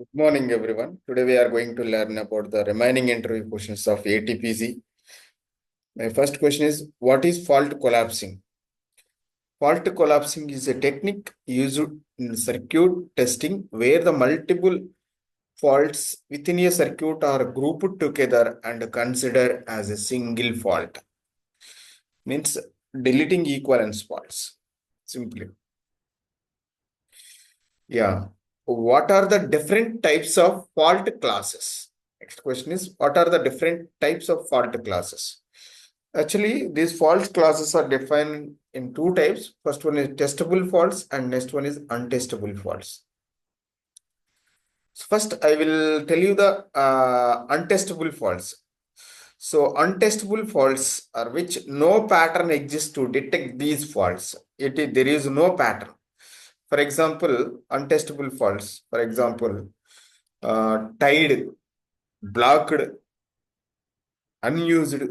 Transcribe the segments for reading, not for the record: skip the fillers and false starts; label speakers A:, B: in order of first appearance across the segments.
A: Good morning, everyone. Today we are going to learn about the remaining interview questions of ATPG. My first question is, what is fault collapsing? Fault collapsing is a technique used in circuit testing where the multiple faults within a circuit are grouped together and considered as a single fault. Means deleting equivalence faults. Simply. Yeah. What are the different types of fault classes? Next question is, what are the different types of fault classes? Actually, these fault classes are defined in two types. First one is testable faults and next one is untestable faults. So first, I will tell you the untestable faults. So untestable faults are which no pattern exists to detect these faults. There is no pattern. For example, untestable faults. For example, tied, blocked, unused,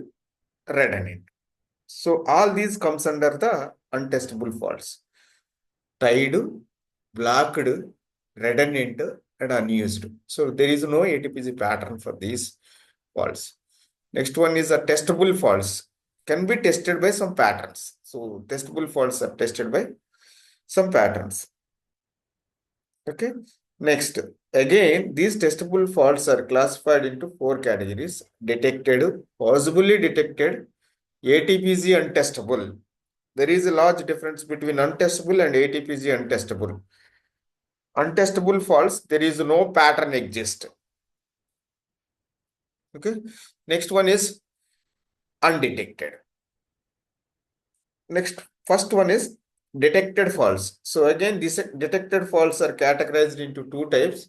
A: redundant. So all these comes under the untestable faults. Tied, blocked, redundant, and unused. So there is no ATPG pattern for these faults. Next one is a testable faults. Can be tested by some patterns. So testable faults are tested by some patterns. Okay. Next, again, these testable faults are classified into four categories: detected, possibly detected, ATPG, untestable. There is a large difference between untestable and ATPG untestable. Untestable faults, there is no pattern exist. Okay. Next one is undetected. Next, first one is detected faults. So again, these detected faults are categorized into two types.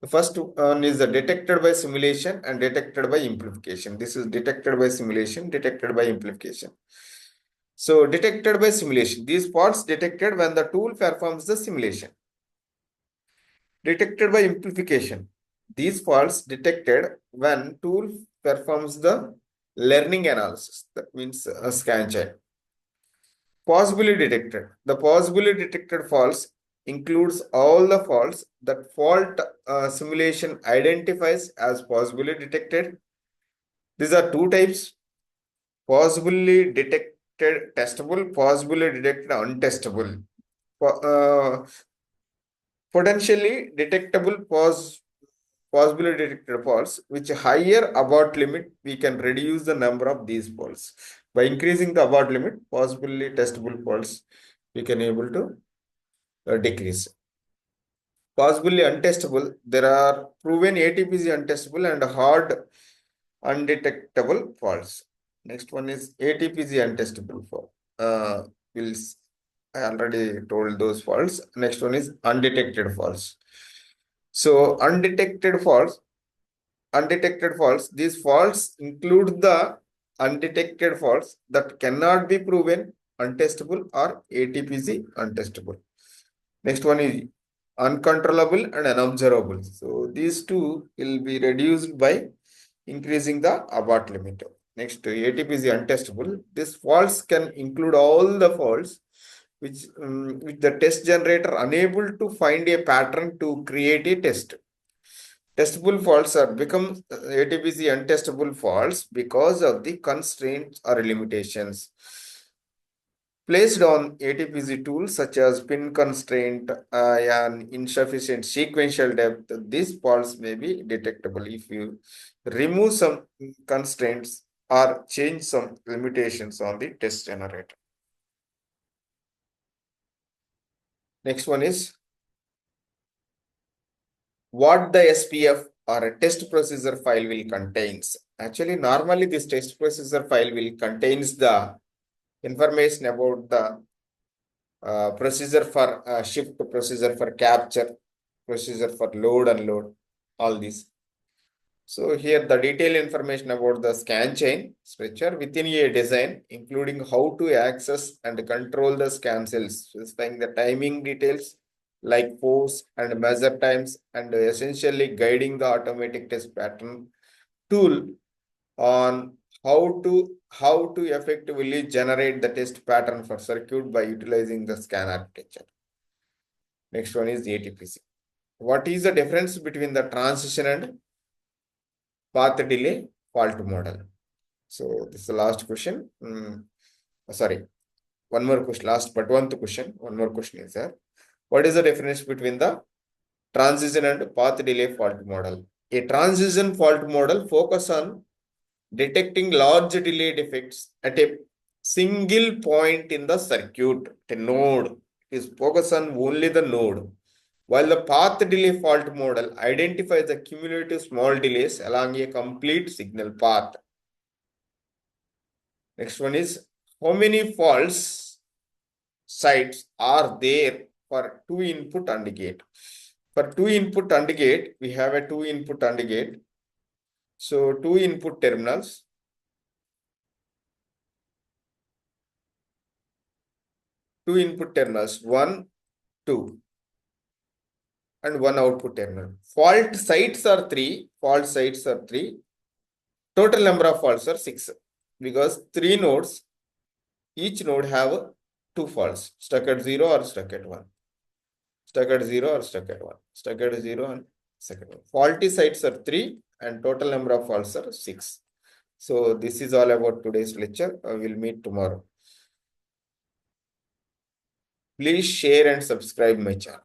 A: The first one is the detected by simulation and detected by amplification. This is detected by simulation, detected by amplification. So detected by simulation, these faults detected when the tool performs the simulation. Detected by amplification, these faults detected when tool performs the learning analysis. That means a scan chain. Possibly detected. The possibly detected faults includes all the faults that fault simulation identifies as possibly detected. These are two types: possibly detected testable, possibly detected untestable. Potentially detectable possibly detected faults, which higher abort limit, we can reduce the number of these faults. By increasing the abort limit, possibly testable faults, we can able to decrease. Possibly untestable, there are proven ATPG untestable and hard undetectable faults. Next one is ATPG untestable fault. Will I already told those faults. Next one is undetected faults. So undetected faults. These faults include the undetected faults that cannot be proven untestable or ATPG untestable. Next one is uncontrollable and unobservable. So these two will be reduced by increasing the abort limit. Next, ATPG untestable. These faults can include all the faults which the test generator unable to find a pattern to create a test. Testable faults are become ATPG untestable faults because of the constraints or limitations placed on ATPG tools such as pin constraint and insufficient sequential depth. These faults may be detectable if you remove some constraints or change some limitations on the test generator. Next one is what the SPF or a test procedure file will contains. Actually, normally this test procedure file will contains the information about the procedure for shift, procedure for capture, procedure for load, unload, all these. So here the detailed information about the scan chain structure within a design, including how to access and control the scan cells, specifying the timing details like pose and measure times, and essentially guiding the automatic test pattern tool on how to effectively generate the test pattern for circuit by utilizing the scan architecture. Next one is the ATPC. what is the difference between the transition and path delay fault model? So this is the last question. Sorry, one more question, last but one question. One more question is there. What is the difference between the transition and path delay fault model? A transition fault model focus on detecting large delay defects at a single point in the circuit, a node. Is focus on only the node, while the path delay fault model identifies the cumulative small delays along a complete signal path. Next one is, how many false sites are there for two input AND gate? For two input AND gate, we have a two input AND gate. So two input terminals. Two input terminals, 1, 2, and one output terminal. Fault sites are 3. Fault sites are 3. Total number of faults are 6. Because 3 nodes, each node have 2 faults, stuck at 0 or stuck at 1. Stuck at 0 or stuck at 1. Stuck at 0 and stuck at 1. Faulty sites are 3 and total number of faults are 6. So this is all about today's lecture. I will meet tomorrow. Please share and subscribe my channel.